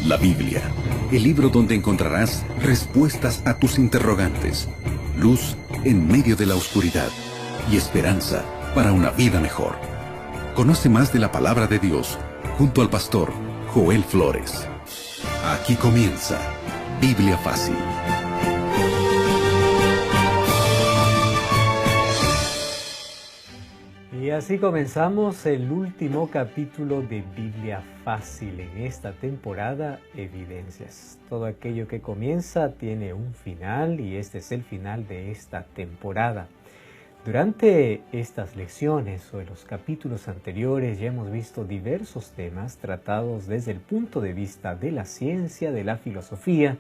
La Biblia, el libro donde encontrarás respuestas a tus interrogantes, luz en medio de la oscuridad y esperanza para una vida mejor. Conoce más de la palabra de Dios junto al pastor Joel Flores. Aquí comienza Biblia Fácil. Y así comenzamos el último capítulo de Biblia Fácil en esta temporada, Evidencias. Todo aquello que comienza tiene un final y este es el final de esta temporada. Durante estas lecciones o en los capítulos anteriores ya hemos visto diversos temas tratados desde el punto de vista de la ciencia, de la filosofía,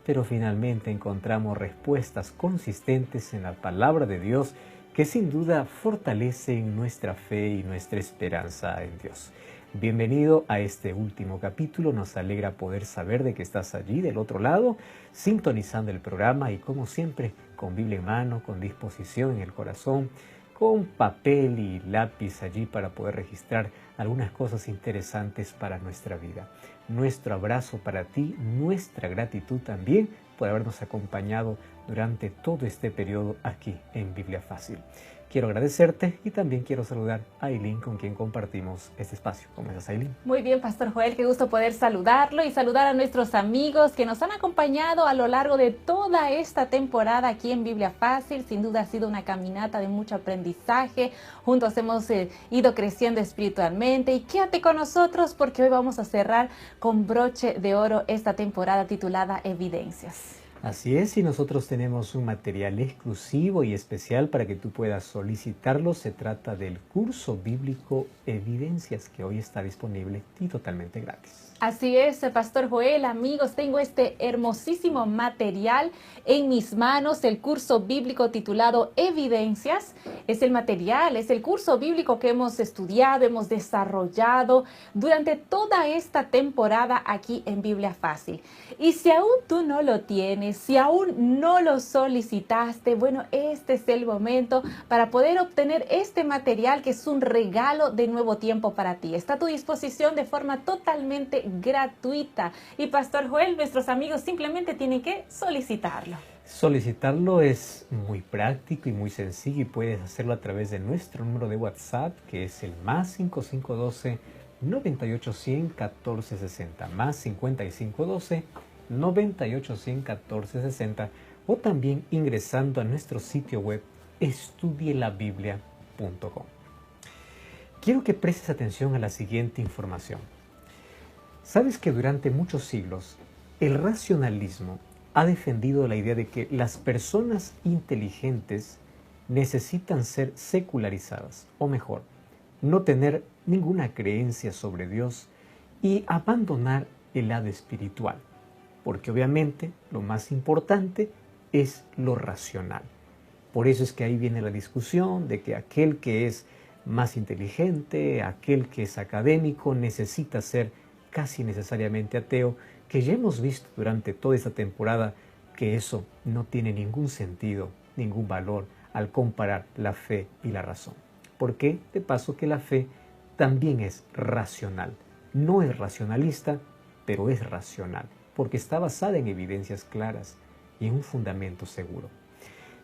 pero finalmente encontramos respuestas consistentes en la palabra de Dios que sin duda fortalecen nuestra fe y nuestra esperanza en Dios. Bienvenido a este último capítulo, nos alegra poder saber de que estás allí del otro lado, sintonizando el programa y como siempre, con Biblia en mano, con disposición en el corazón, con papel y lápiz allí para poder registrar algunas cosas interesantes para nuestra vida. Nuestro abrazo para ti, nuestra gratitud también por habernos acompañado durante todo este periodo aquí en Biblia Fácil. Quiero agradecerte y también quiero saludar a Aileen, con quien compartimos este espacio. ¿Cómo estás, Aileen? Muy bien, Pastor Joel, qué gusto poder saludarlo y saludar a nuestros amigos que nos han acompañado a lo largo de toda esta temporada aquí en Biblia Fácil. Sin duda ha sido una caminata de mucho aprendizaje. Juntos hemos ido creciendo espiritualmente y quédate con nosotros porque hoy vamos a cerrar con broche de oro esta temporada titulada Evidencias. Así es, y nosotros tenemos un material exclusivo y especial para que tú puedas solicitarlo. Se trata del curso bíblico Evidencias, que hoy está disponible y totalmente gratis. Así es, Pastor Joel, amigos, tengo este hermosísimo material en mis manos, el curso bíblico titulado Evidencias. Es el material, es el curso bíblico que hemos estudiado, hemos desarrollado durante toda esta temporada aquí en Biblia Fácil. Y si aún tú no lo tienes, si aún no lo solicitaste, bueno, este es el momento para poder obtener este material que es un regalo de nuevo tiempo para ti. Está a tu disposición de forma totalmente gratuita. Y Pastor Joel, nuestros amigos simplemente tienen que solicitarlo. Solicitarlo es muy práctico y muy sencillo y puedes hacerlo a través de nuestro número de WhatsApp, que es el +5512 98100 1460, +5512 98100 1460, o también ingresando a nuestro sitio web estudielabiblia.com. Quiero que prestes atención a la siguiente información. ¿Sabes que durante muchos siglos el racionalismo ha defendido la idea de que las personas inteligentes necesitan ser secularizadas, o mejor, no tener ninguna creencia sobre Dios y abandonar el lado espiritual? Porque obviamente lo más importante es lo racional. Por eso es que ahí viene la discusión de que aquel que es más inteligente, aquel que es académico, necesita ser casi necesariamente ateo, que ya hemos visto durante toda esta temporada que eso no tiene ningún sentido, ningún valor al comparar la fe y la razón. ¿Por qué? De paso que la fe también es racional. No es racionalista, pero es racional, porque está basada en evidencias claras y en un fundamento seguro.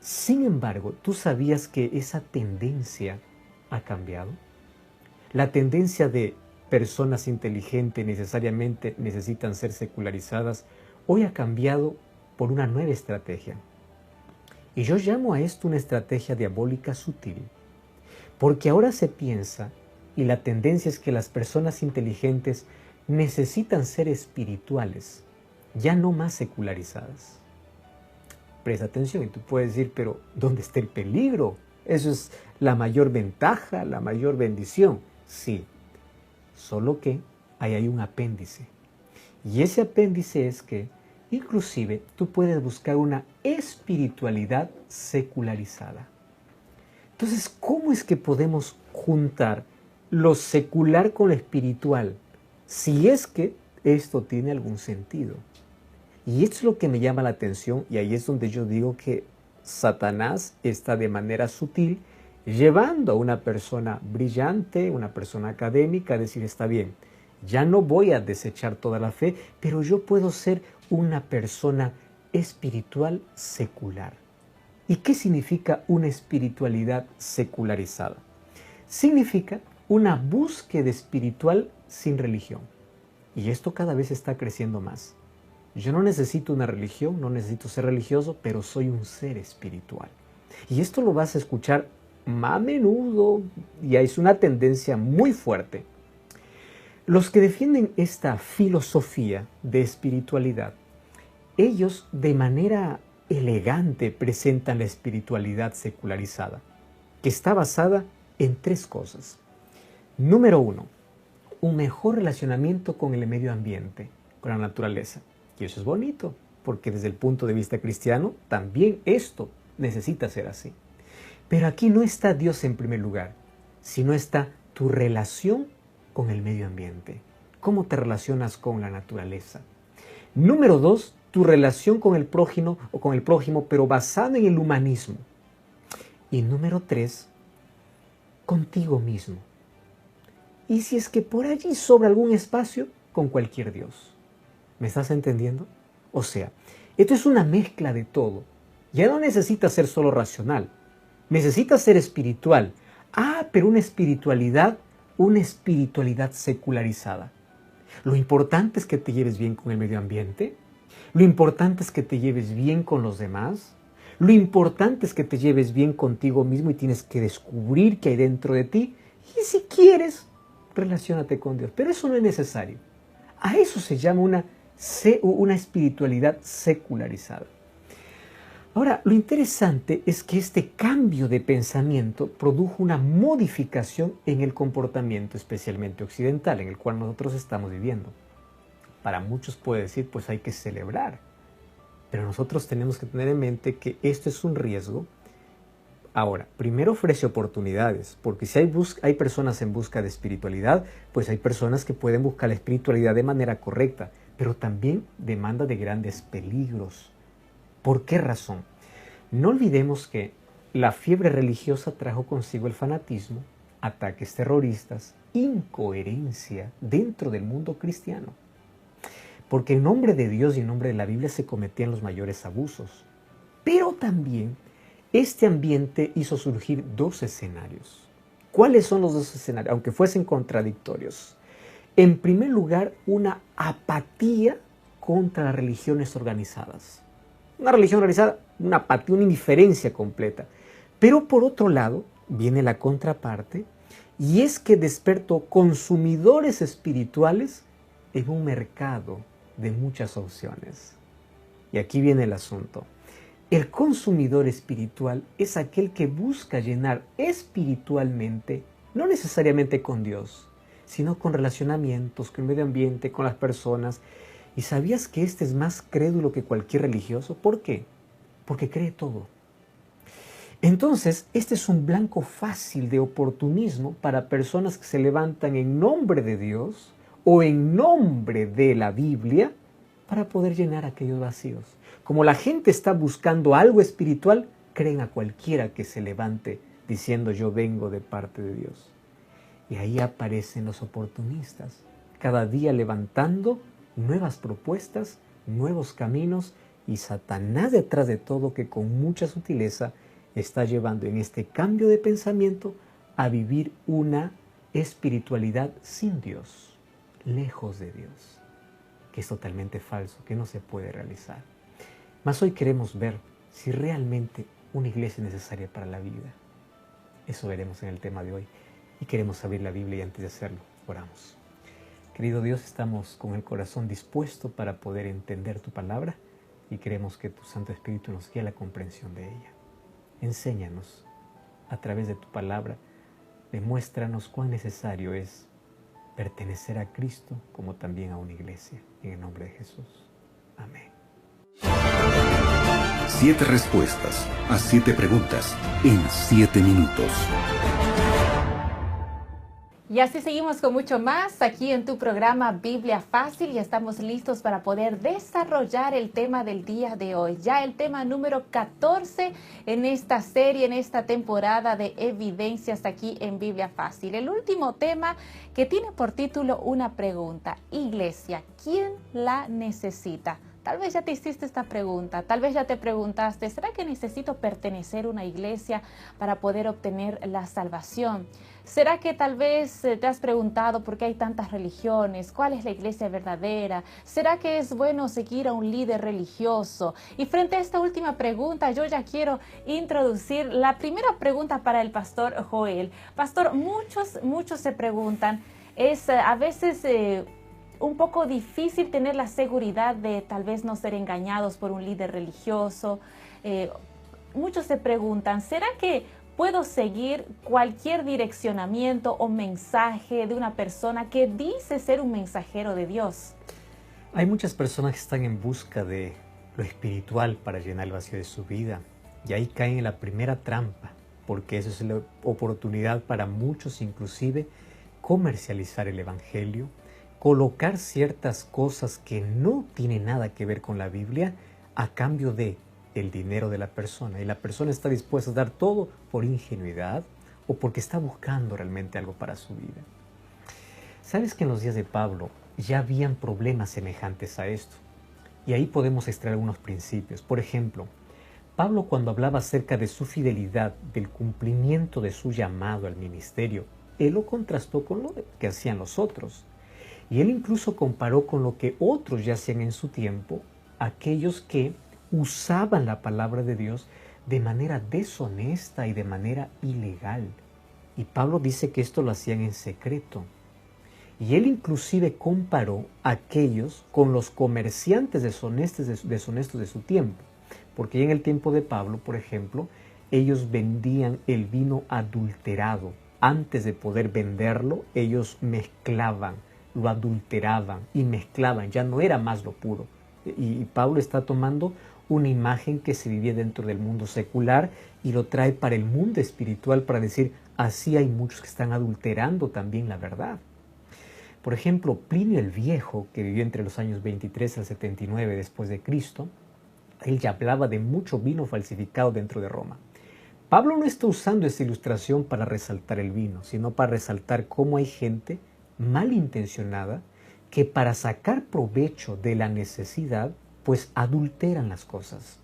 Sin embargo, ¿tú sabías que esa tendencia ha cambiado? La tendencia de personas inteligentes necesariamente necesitan ser secularizadas hoy ha cambiado por una nueva estrategia. Y yo llamo a esto una estrategia diabólica sutil, porque ahora se piensa, y la tendencia es que las personas inteligentes necesitan ser espirituales, ya no más secularizadas. Presta atención y tú puedes decir, pero ¿dónde está el peligro? Eso es la mayor ventaja, la mayor bendición. Sí, solo que ahí hay un apéndice. Y ese apéndice es que inclusive tú puedes buscar una espiritualidad secularizada. Entonces, ¿cómo es que podemos juntar lo secular con lo espiritual? Si es que esto tiene algún sentido. Y es lo que me llama la atención, y ahí es donde yo digo que Satanás está de manera sutil llevando a una persona brillante, una persona académica, a decir, está bien, Ya no voy a desechar toda la fe, pero yo puedo ser una persona espiritual secular. ¿Y qué significa una espiritualidad secularizada? Significa una búsqueda espiritual sin religión. Y esto cada vez está creciendo más. Yo no necesito una religión, no necesito ser religioso, pero soy un ser espiritual. Y esto lo vas a escuchar a menudo y es una tendencia muy fuerte. Los que defienden esta filosofía de espiritualidad, ellos de manera elegante presentan la espiritualidad secularizada, que está basada en 3 cosas. Número 1, un mejor relacionamiento con el medio ambiente, con la naturaleza. Y eso es bonito, porque desde el punto de vista cristiano, también esto necesita ser así. Pero aquí no está Dios en primer lugar, sino está tu relación con el medio ambiente. ¿Cómo te relacionas con la naturaleza? Número 2, tu relación con el prójimo pero basada en el humanismo. Y número 3, contigo mismo. Y si es que por allí sobra algún espacio, con cualquier Dios. ¿Me estás entendiendo? O sea, esto es una mezcla de todo. Ya no necesitas ser solo racional. Necesitas ser espiritual. Pero una espiritualidad secularizada. Lo importante es que te lleves bien con el medio ambiente. Lo importante es que te lleves bien con los demás. Lo importante es que te lleves bien contigo mismo y tienes que descubrir qué hay dentro de ti. Y si quieres, relaciónate con Dios. Pero eso no es necesario. A eso se llama una espiritualidad secularizada. Ahora, lo interesante es que este cambio de pensamiento produjo una modificación en el comportamiento, especialmente occidental, en el cual nosotros estamos viviendo. Para muchos puede decir, pues hay que celebrar. Pero nosotros tenemos que tener en mente que esto es un riesgo. Ahora, primero ofrece oportunidades, porque si hay personas en busca de espiritualidad, pues hay personas que pueden buscar la espiritualidad de manera correcta, pero también demanda de grandes peligros. ¿Por qué razón? No olvidemos que la fiebre religiosa trajo consigo el fanatismo, ataques terroristas, incoherencia dentro del mundo cristiano. Porque en nombre de Dios y en nombre de la Biblia se cometían los mayores abusos. Pero también este ambiente hizo surgir 2 escenarios. ¿Cuáles son los 2 escenarios? Aunque fuesen contradictorios. En primer lugar, una apatía contra las religiones organizadas. Una religión organizada, una apatía, una indiferencia completa. Pero por otro lado, viene la contraparte, y es que despertó consumidores espirituales en un mercado de muchas opciones. Y aquí viene el asunto. El consumidor espiritual es aquel que busca llenar espiritualmente, no necesariamente con Dios, sino con relacionamientos, con el medio ambiente, con las personas. ¿Y sabías que este es más crédulo que cualquier religioso? ¿Por qué? Porque cree todo. Entonces, este es un blanco fácil de oportunismo para personas que se levantan en nombre de Dios o en nombre de la Biblia para poder llenar aquellos vacíos. Como la gente está buscando algo espiritual, creen a cualquiera que se levante diciendo yo vengo de parte de Dios. Y ahí aparecen los oportunistas, cada día levantando nuevas propuestas, nuevos caminos y Satanás detrás de todo que con mucha sutileza está llevando en este cambio de pensamiento a vivir una espiritualidad sin Dios, lejos de Dios, que es totalmente falso, que no se puede realizar. Mas hoy queremos ver si realmente una iglesia es necesaria para la vida. Eso veremos en el tema de hoy y queremos abrir la Biblia y antes de hacerlo, oramos. Querido Dios, estamos con el corazón dispuesto para poder entender tu palabra y queremos que tu Santo Espíritu nos guíe a la comprensión de ella. Enséñanos a través de tu palabra, demuéstranos cuán necesario es pertenecer a Cristo como también a una iglesia. En el nombre de Jesús. Amén. 7 respuestas a 7 preguntas en 7 minutos. Y así seguimos con mucho más aquí en tu programa Biblia Fácil y estamos listos para poder desarrollar el tema del día de hoy. Ya el tema número 14 en esta serie, en esta temporada de evidencias aquí en Biblia Fácil. El último tema que tiene por título una pregunta. Iglesia, ¿quién la necesita? Tal vez ya te hiciste esta pregunta, tal vez ya te preguntaste, ¿será que necesito pertenecer a una iglesia para poder obtener la salvación? ¿Será que tal vez te has preguntado por qué hay tantas religiones? ¿Cuál es la iglesia verdadera? ¿Será que es bueno seguir a un líder religioso? Y frente a esta última pregunta, yo ya quiero introducir la primera pregunta para el pastor Joel. Pastor, muchos se preguntan, es a veces un poco difícil tener la seguridad de tal vez no ser engañados por un líder religioso. Muchos se preguntan, ¿será que puedo seguir cualquier direccionamiento o mensaje de una persona que dice ser un mensajero de Dios? Hay muchas personas que están en busca de lo espiritual para llenar el vacío de su vida. Y ahí caen en la primera trampa, porque eso es la oportunidad para muchos inclusive comercializar el evangelio, colocar ciertas cosas que no tienen nada que ver con la Biblia a cambio de el dinero de la persona. Y la persona está dispuesta a dar todo por ingenuidad o porque está buscando realmente algo para su vida. ¿Sabes que en los días de Pablo ya habían problemas semejantes a esto? Y ahí podemos extraer algunos principios. Por ejemplo, Pablo, cuando hablaba acerca de su fidelidad, del cumplimiento de su llamado al ministerio, él lo contrastó con lo que hacían los otros. Y él incluso comparó con lo que otros ya hacían en su tiempo, aquellos que usaban la palabra de Dios de manera deshonesta y de manera ilegal. Y Pablo dice que esto lo hacían en secreto. Y él inclusive comparó a aquellos con los comerciantes deshonestos de su tiempo. Porque en el tiempo de Pablo, por ejemplo, ellos vendían el vino adulterado. Antes de poder venderlo, ellos mezclaban, lo adulteraban y mezclaban, ya no era más lo puro. Y Pablo está tomando una imagen que se vivía dentro del mundo secular y lo trae para el mundo espiritual para decir, así hay muchos que están adulterando también la verdad. Por ejemplo, Plinio el Viejo, que vivió entre los años 23 al 79 después de Cristo, él ya hablaba de mucho vino falsificado dentro de Roma. Pablo no está usando esta ilustración para resaltar el vino, sino para resaltar cómo hay gente malintencionada que para sacar provecho de la necesidad, pues adulteran las cosas.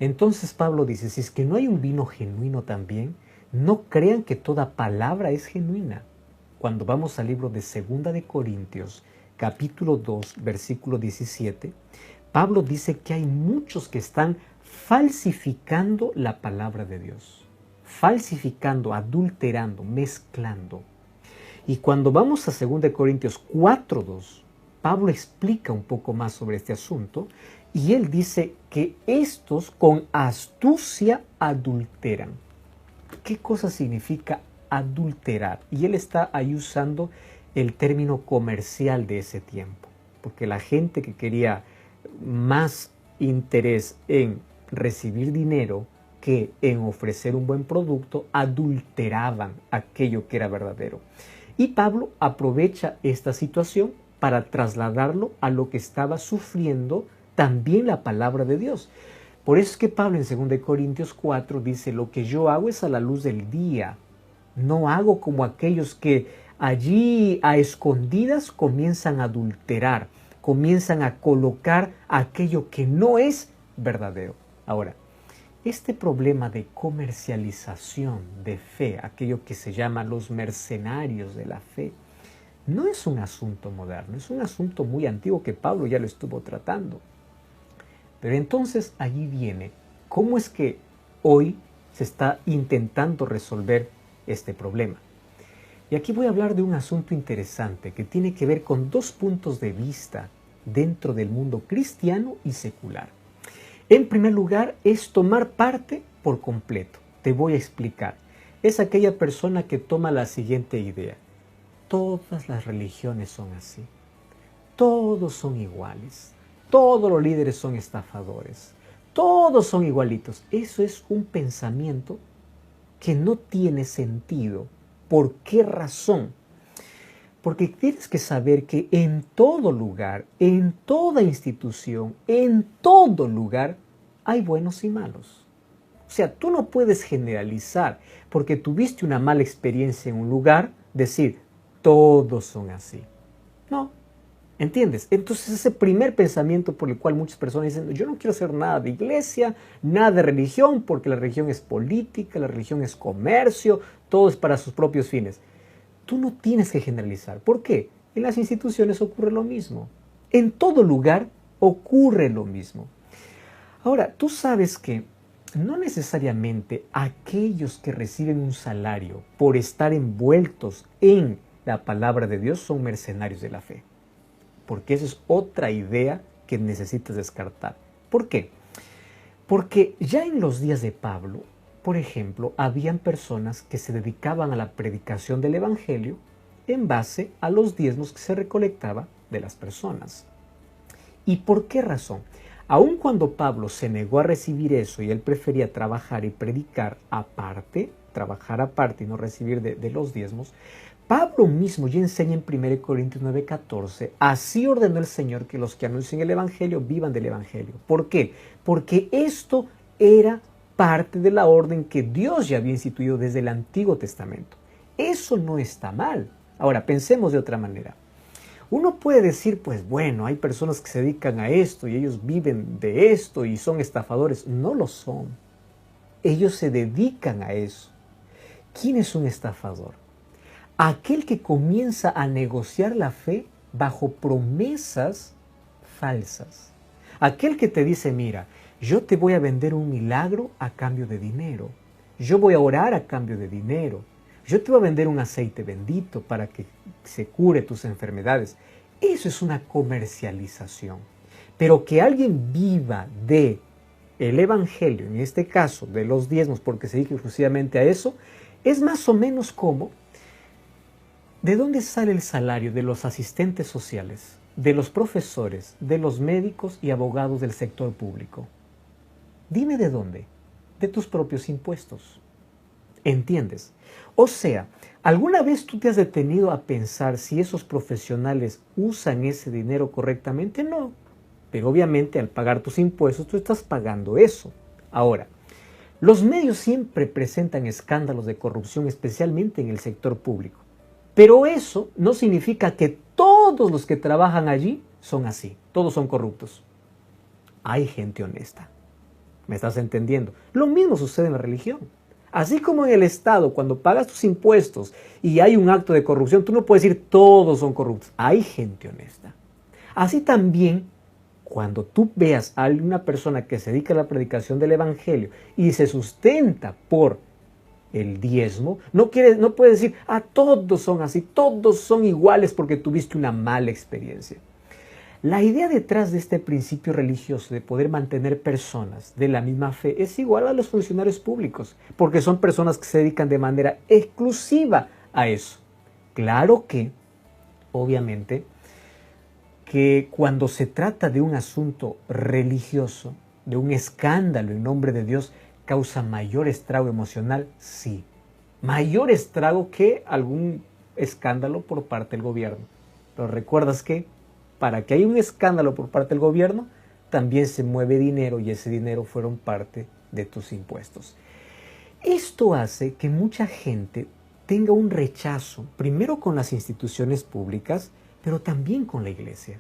Entonces Pablo dice, si es que no hay un vino genuino también, no crean que toda palabra es genuina. Cuando vamos al libro de 2 de Corintios, capítulo 2, versículo 17, Pablo dice que hay muchos que están falsificando la palabra de Dios. Falsificando, adulterando, mezclando. Y cuando vamos a 2 de Corintios 4:2, Pablo explica un poco más sobre este asunto y él dice que estos con astucia adulteran. ¿Qué cosa significa adulterar? Y él está ahí usando el término comercial de ese tiempo, porque la gente que quería más interés en recibir dinero que en ofrecer un buen producto, adulteraban aquello que era verdadero. Y Pablo aprovecha esta situación para trasladarlo a lo que estaba sufriendo también la palabra de Dios. Por eso es que Pablo en 2 Corintios 4 dice, lo que yo hago es a la luz del día. No hago como aquellos que allí a escondidas comienzan a adulterar, comienzan a colocar aquello que no es verdadero. Ahora, este problema de comercialización de fe, aquello que se llama los mercenarios de la fe, no es un asunto moderno, es un asunto muy antiguo que Pablo ya lo estuvo tratando. Pero entonces allí viene, ¿cómo es que hoy se está intentando resolver este problema? Y aquí voy a hablar de un asunto interesante que tiene que ver con dos puntos de vista dentro del mundo cristiano y secular. En primer lugar, es tomar parte por completo. Te voy a explicar. Es aquella persona que toma la siguiente idea. Todas las religiones son así. Todos son iguales. Todos los líderes son estafadores. Todos son igualitos. Eso es un pensamiento que no tiene sentido. ¿Por qué razón? Porque tienes que saber que en todo lugar, en toda institución, en todo lugar, hay buenos y malos. O sea, tú no puedes generalizar porque tuviste una mala experiencia en un lugar, decir, todos son así. No, ¿entiendes? Entonces ese primer pensamiento por el cual muchas personas dicen, yo no quiero hacer nada de iglesia, nada de religión, porque la religión es política, la religión es comercio, todo es para sus propios fines. Tú no tienes que generalizar. ¿Por qué? En las instituciones ocurre lo mismo. En todo lugar ocurre lo mismo. Ahora, tú sabes que no necesariamente aquellos que reciben un salario por estar envueltos en la palabra de Dios son mercenarios de la fe. Porque esa es otra idea que necesitas descartar. ¿Por qué? Porque ya en los días de Pablo, por ejemplo, habían personas que se dedicaban a la predicación del Evangelio en base a los diezmos que se recolectaba de las personas. ¿Y por qué razón? Aun cuando Pablo se negó a recibir eso y él prefería trabajar y predicar aparte, trabajar aparte y no recibir de los diezmos, Pablo mismo ya enseña en 1 Corintios 9:14, así ordenó el Señor que los que anuncien el Evangelio vivan del Evangelio. ¿Por qué? Porque esto era parte de la orden que Dios ya había instituido desde el Antiguo Testamento. Eso no está mal. Ahora, pensemos de otra manera. Uno puede decir, pues bueno, hay personas que se dedican a esto y ellos viven de esto y son estafadores. No lo son. Ellos se dedican a eso. ¿Quién es un estafador? Aquel que comienza a negociar la fe bajo promesas falsas. Aquel que te dice, mira, yo te voy a vender un milagro a cambio de dinero. Yo voy a orar a cambio de dinero. Yo te voy a vender un aceite bendito para que se cure tus enfermedades. Eso es una comercialización. Pero que alguien viva de el Evangelio, en este caso de los diezmos, porque se dedica exclusivamente a eso, es más o menos como, ¿de dónde sale el salario de los asistentes sociales, de los profesores, de los médicos y abogados del sector público? Dime de dónde. De tus propios impuestos. ¿Entiendes? O sea, ¿alguna vez tú te has detenido a pensar si esos profesionales usan ese dinero correctamente? No. Pero obviamente al pagar tus impuestos tú estás pagando eso. Ahora, los medios siempre presentan escándalos de corrupción, especialmente en el sector público. Pero eso no significa que todos los que trabajan allí son así. Todos son corruptos. Hay gente honesta. ¿Me estás entendiendo? Lo mismo sucede en la religión. Así como en el Estado, cuando pagas tus impuestos y hay un acto de corrupción, tú no puedes decir todos son corruptos. Hay gente honesta. Así también, cuando tú veas a una persona que se dedica a la predicación del Evangelio y se sustenta por el diezmo, no puedes decir, todos son así, todos son iguales porque tuviste una mala experiencia. La idea detrás de este principio religioso de poder mantener personas de la misma fe es igual a los funcionarios públicos, porque son personas que se dedican de manera exclusiva a eso. Claro que, obviamente, que cuando se trata de un asunto religioso, de un escándalo en nombre de Dios, causa mayor estrago emocional, sí. Mayor estrago que algún escándalo por parte del gobierno. Pero recuerdas que para que haya un escándalo por parte del gobierno, también se mueve dinero y ese dinero fueron parte de tus impuestos. Esto hace que mucha gente tenga un rechazo, primero con las instituciones públicas, pero también con la iglesia.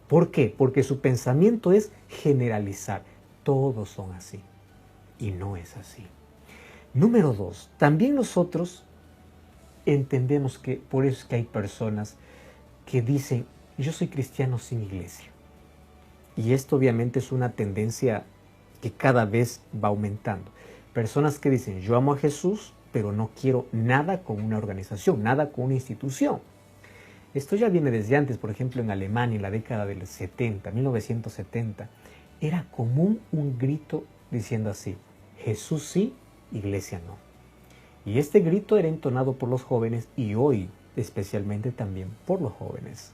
¿Por qué? Porque su pensamiento es generalizar. Todos son así. Y no es así. Número 2, también nosotros entendemos que por eso es que hay personas que dicen, yo soy cristiano sin iglesia. Y esto obviamente es una tendencia que cada vez va aumentando. Personas que dicen, yo amo a Jesús, pero no quiero nada con una organización, nada con una institución. Esto ya viene desde antes, por ejemplo, en Alemania, en la década del 70, 1970, era común un grito diciendo así, Jesús sí, iglesia no. Y este grito era entonado por los jóvenes y hoy especialmente también por los jóvenes.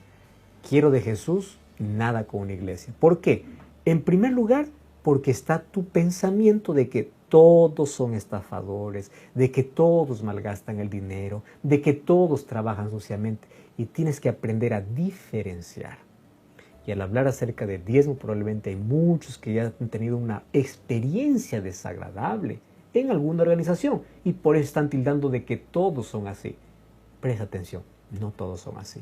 Quiero de Jesús, nada con una iglesia. ¿Por qué? En primer lugar, porque está tu pensamiento de que todos son estafadores, de que todos malgastan el dinero, de que todos trabajan suciamente. y tienes que aprender a diferenciar. Y al hablar acerca de diezmo, probablemente hay muchos que ya han tenido una experiencia desagradable en alguna organización y por eso están tildando de que todos son así. Presta atención, no todos son así.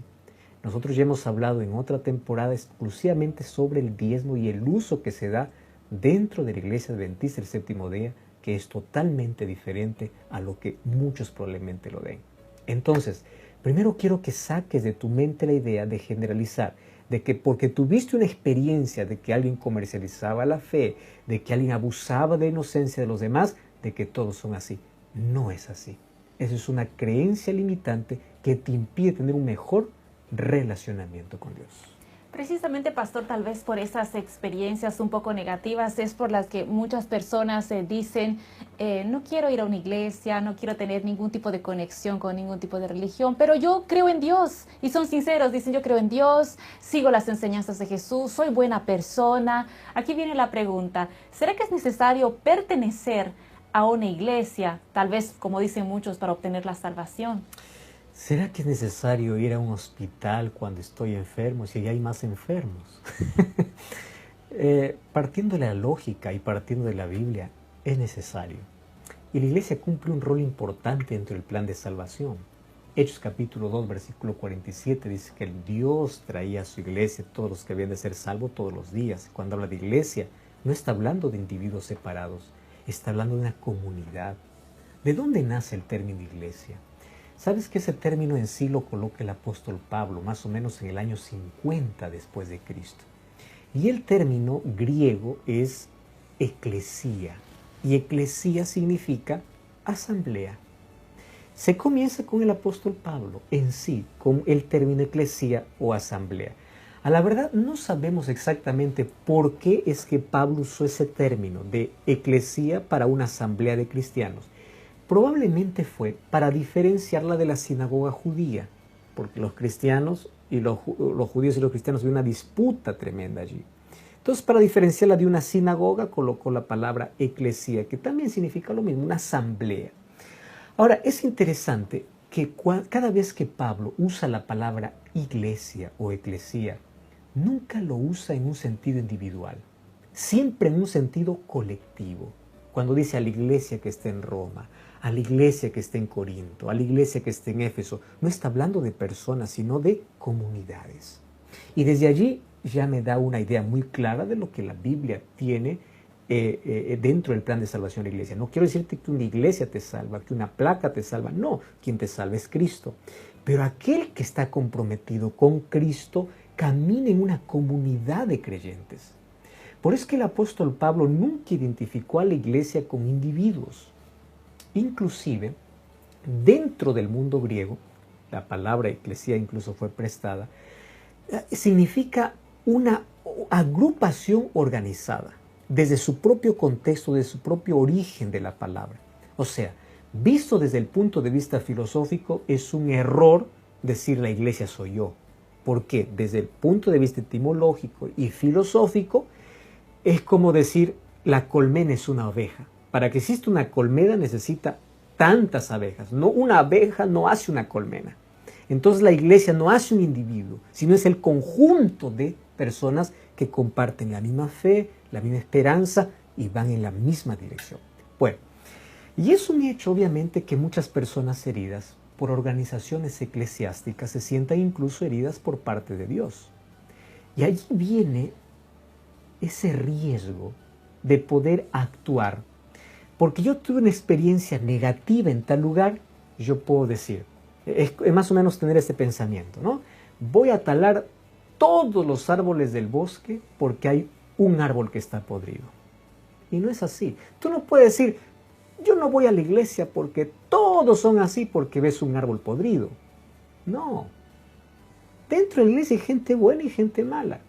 Nosotros ya hemos hablado en otra temporada exclusivamente sobre el diezmo y el uso que se da dentro de la Iglesia Adventista del Séptimo Día, que es totalmente diferente a lo que muchos probablemente lo den. Entonces, primero quiero que saques de tu mente la idea de generalizar, de que porque tuviste una experiencia de que alguien comercializaba la fe, de que alguien abusaba de la inocencia de los demás, de que todos son así. No es así. Eso es una creencia limitante que te impide tener un mejor relacionamiento con Dios. Precisamente, pastor, tal vez por esas experiencias un poco negativas es por las que muchas personas dicen, no quiero ir a una iglesia, no quiero tener ningún tipo de conexión con ningún tipo de religión, pero yo creo en Dios. Y son sinceros, dicen, yo creo en Dios, sigo las enseñanzas de Jesús, soy buena persona. Aquí viene la pregunta, ¿será que es necesario pertenecer a una iglesia, tal vez, como dicen muchos, para obtener la salvación? ¿Será que es necesario ir a un hospital cuando estoy enfermo si hay más enfermos? Partiendo de la lógica y partiendo de la Biblia, es necesario. Y la iglesia cumple un rol importante dentro del plan de salvación. Hechos capítulo 2, versículo 47 dice que el Dios traía a su iglesia todos los que habían de ser salvos todos los días. Cuando habla de iglesia, no está hablando de individuos separados, está hablando de una comunidad. ¿De dónde nace el término iglesia? ¿Sabes que ese término en sí lo coloca el apóstol Pablo más o menos en el año 50 después de Cristo? Y el término griego es eclesía, y eclesía significa asamblea. Se comienza con el apóstol Pablo en sí, con el término eclesía o asamblea. A la verdad no sabemos exactamente por qué es que Pablo usó ese término de eclesía para una asamblea de cristianos. Probablemente fue para diferenciarla de la sinagoga judía, porque los cristianos y los judíos y los cristianos había una disputa tremenda allí. Entonces, para diferenciarla de una sinagoga, colocó la palabra eclesía, que también significa lo mismo, una asamblea. Ahora, es interesante que cada vez que Pablo usa la palabra iglesia o eclesía, nunca lo usa en un sentido individual, siempre en un sentido colectivo. Cuando dice a la iglesia que está en Roma, a la iglesia que está en Corinto, a la iglesia que está en Éfeso, no está hablando de personas, sino de comunidades. Y desde allí ya me da una idea muy clara de lo que la Biblia tiene dentro del plan de salvación de la iglesia. No quiero decirte que una iglesia te salva, que una placa te salva, no, quien te salva es Cristo. Pero aquel que está comprometido con Cristo camina en una comunidad de creyentes. Por eso es que el apóstol Pablo nunca identificó a la iglesia con individuos. Inclusive, dentro del mundo griego, la palabra eclesía incluso fue prestada, significa una agrupación organizada, desde su propio contexto, desde su propio origen de la palabra. O sea, visto desde el punto de vista filosófico, es un error decir la iglesia soy yo. Porque desde el punto de vista etimológico y filosófico, es como decir la colmena es una oveja. Para que exista una colmena necesita tantas abejas. No, una abeja no hace una colmena. Entonces la iglesia no hace un individuo, sino es el conjunto de personas que comparten la misma fe, la misma esperanza y van en la misma dirección. Bueno, y es un hecho obviamente que muchas personas heridas por organizaciones eclesiásticas se sientan incluso heridas por parte de Dios. Y allí viene ese riesgo de poder actuar. Porque yo tuve una experiencia negativa en tal lugar, yo puedo decir, es más o menos tener este pensamiento, ¿no? Voy a talar todos los árboles del bosque porque hay un árbol que está podrido. Y no es así. Tú no puedes decir, yo no voy a la iglesia porque todos son así porque ves un árbol podrido. No. Dentro de la iglesia hay gente buena y gente mala.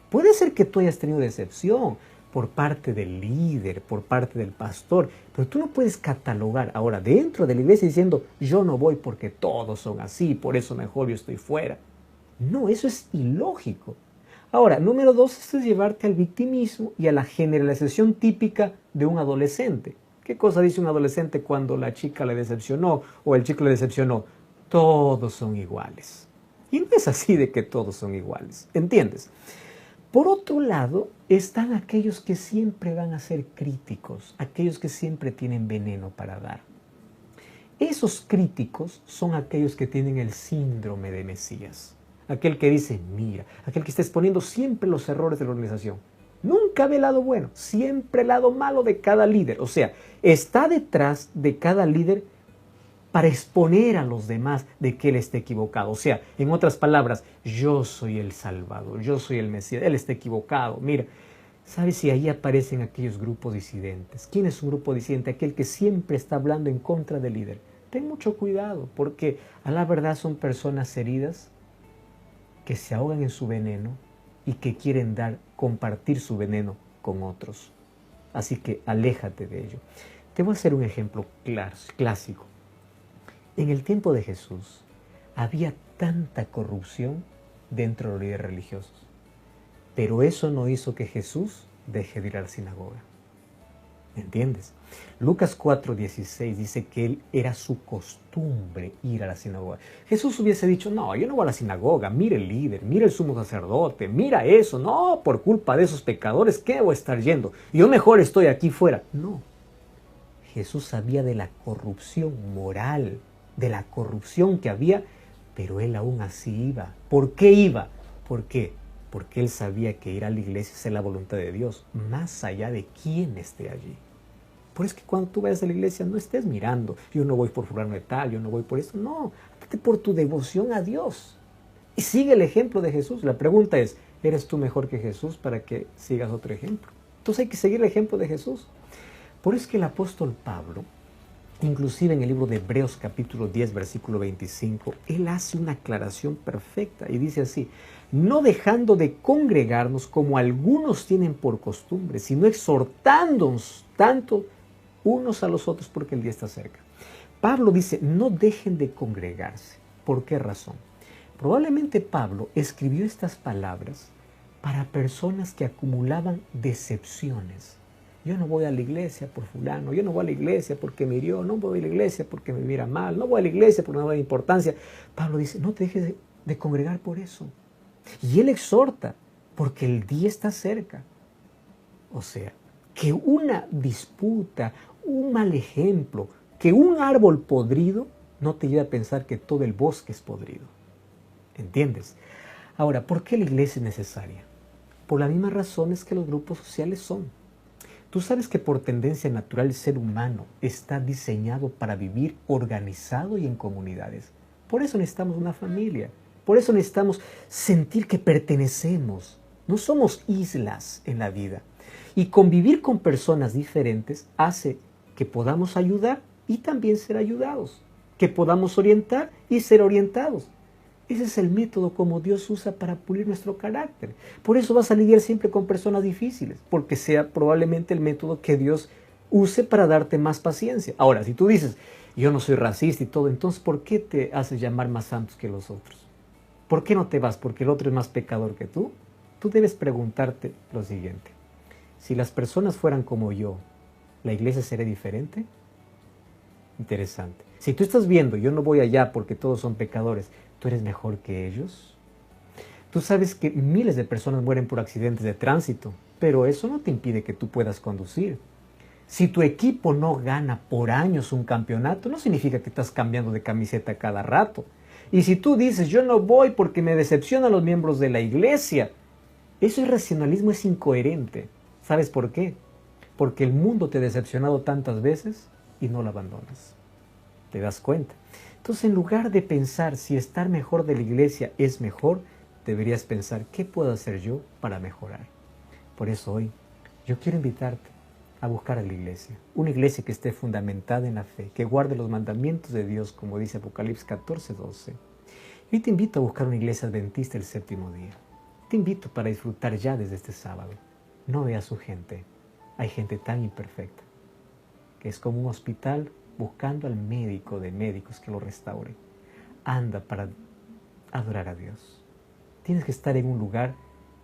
Puede ser que tú hayas tenido decepción por parte del líder, por parte del pastor, pero tú no puedes catalogar ahora dentro de la iglesia diciendo yo no voy porque todos son así, por eso mejor yo estoy fuera. No, eso es ilógico. Ahora, número 2, esto es llevarte al victimismo y a la generalización típica de un adolescente. ¿Qué cosa dice un adolescente cuando la chica le decepcionó o el chico le decepcionó? Todos son iguales. Y no es así de que todos son iguales, ¿entiendes? Por otro lado, están aquellos que siempre van a ser críticos, aquellos que siempre tienen veneno para dar. Esos críticos son aquellos que tienen el síndrome de Mesías. Aquel que dice, mira, aquel que está exponiendo siempre los errores de la organización. Nunca ve el lado bueno, siempre el lado malo de cada líder. O sea, está detrás de cada líder para exponer a los demás de que él esté equivocado. O sea, en otras palabras, yo soy el Salvador, yo soy el Mesías, él está equivocado. Mira, ¿sabes si ahí aparecen aquellos grupos disidentes? ¿Quién es un grupo disidente? Aquel que siempre está hablando en contra del líder. Ten mucho cuidado, porque a la verdad son personas heridas que se ahogan en su veneno y que quieren compartir su veneno con otros. Así que aléjate de ello. Te voy a hacer un ejemplo clásico. En el tiempo de Jesús había tanta corrupción dentro de los líderes religiosos, pero eso no hizo que Jesús deje de ir a la sinagoga. ¿Entiendes? Lucas 4:16 dice que él era su costumbre ir a la sinagoga. Jesús hubiese dicho, no, yo no voy a la sinagoga, mira el líder, mira el sumo sacerdote, mira eso, no, por culpa de esos pecadores, ¿qué voy a estar yendo? Yo mejor estoy aquí fuera. No, Jesús sabía de la corrupción moral, de la corrupción que había, pero él aún así iba. ¿Por qué iba? ¿Por qué? Porque él sabía que ir a la iglesia es la voluntad de Dios, más allá de quién esté allí. Por eso es que cuando tú vayas a la iglesia no estés mirando, yo no voy por fulano de tal, yo no voy por esto, no, vete por tu devoción a Dios. Y sigue el ejemplo de Jesús. La pregunta es, ¿eres tú mejor que Jesús para que sigas otro ejemplo? Entonces hay que seguir el ejemplo de Jesús. Por eso es que el apóstol Pablo, inclusive en el libro de Hebreos capítulo 10, versículo 25, él hace una aclaración perfecta y dice así, no dejando de congregarnos como algunos tienen por costumbre, sino exhortándonos tanto unos a los otros porque el día está cerca. Pablo dice, no dejen de congregarse. ¿Por qué razón? Probablemente Pablo escribió estas palabras para personas que acumulaban decepciones. Yo no voy a la iglesia por fulano, yo no voy a la iglesia porque me hirió, no voy a la iglesia porque me mira mal, no voy a la iglesia porque no me da importancia. Pablo dice, no te dejes de congregar por eso. Y él exhorta, porque el día está cerca. O sea, que una disputa, un mal ejemplo, que un árbol podrido no te lleve a pensar que todo el bosque es podrido. ¿Entiendes? Ahora, ¿por qué la iglesia es necesaria? Por las mismas razones que los grupos sociales son. Tú sabes que por tendencia natural el ser humano está diseñado para vivir organizado y en comunidades. Por eso necesitamos una familia. Por eso necesitamos sentir que pertenecemos. No somos islas en la vida. Y convivir con personas diferentes hace que podamos ayudar y también ser ayudados. Que podamos orientar y ser orientados. Ese es el método como Dios usa para pulir nuestro carácter. Por eso vas a lidiar siempre con personas difíciles, porque sea probablemente el método que Dios use para darte más paciencia. Ahora, si tú dices, yo no soy racista y todo, entonces ¿por qué te haces llamar más santos que los otros? ¿Por qué no te vas? ¿Porque el otro es más pecador que tú? Tú debes preguntarte lo siguiente. Si las personas fueran como yo, ¿la iglesia sería diferente? Interesante. Si tú estás viendo, yo no voy allá porque todos son pecadores, ¿tú eres mejor que ellos? Tú sabes que miles de personas mueren por accidentes de tránsito, pero eso no te impide que tú puedas conducir. Si tu equipo no gana por años un campeonato, no significa que estás cambiando de camiseta cada rato. Y si tú dices, yo no voy porque me decepcionan los miembros de la iglesia, eso es racionalismo, es incoherente. ¿Sabes por qué? Porque el mundo te ha decepcionado tantas veces y no lo abandonas. ¿Te das cuenta? Entonces, en lugar de pensar si estar mejor de la iglesia es mejor, deberías pensar, ¿qué puedo hacer yo para mejorar? Por eso hoy, yo quiero invitarte a buscar a la iglesia. Una iglesia que esté fundamentada en la fe, que guarde los mandamientos de Dios, como dice Apocalipsis 14:12. Y te invito a buscar una iglesia adventista el séptimo día. Te invito para disfrutar ya desde este sábado. No veas su gente. Hay gente tan imperfecta, que es como un hospital buscando al médico de médicos que lo restaure. Anda para adorar a Dios. Tienes que estar en un lugar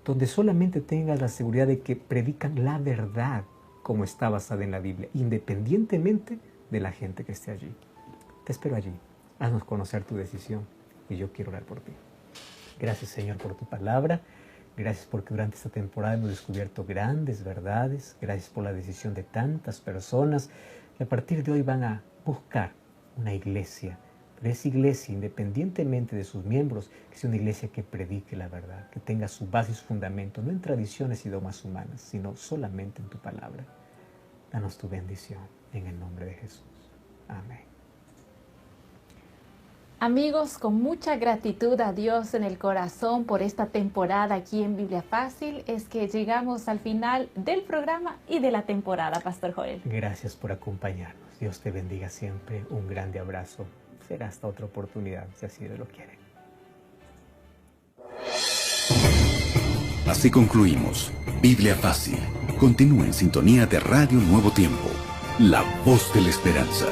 donde solamente tengas la seguridad de que predican la verdad como está basada en la Biblia, independientemente de la gente que esté allí. Te espero allí. Haznos conocer tu decisión y yo quiero orar por ti. Gracias, Señor, por tu palabra. Gracias porque durante esta temporada hemos descubierto grandes verdades. Gracias por la decisión de tantas personas que a partir de hoy van a buscar una iglesia. Pero esa iglesia, independientemente de sus miembros, que sea una iglesia que predique la verdad, que tenga su base y su fundamento, no en tradiciones y dogmas humanas, sino solamente en tu palabra. Danos tu bendición en el nombre de Jesús. Amén. Amigos, con mucha gratitud a Dios en el corazón por esta temporada aquí en Biblia Fácil, es que llegamos al final del programa y de la temporada, Pastor Joel. Gracias por acompañarnos. Dios te bendiga siempre. Un grande abrazo. Será hasta otra oportunidad, si así Dios lo quiere. Así concluimos Biblia Fácil. Continúa en sintonía de Radio Nuevo Tiempo, la voz de la esperanza.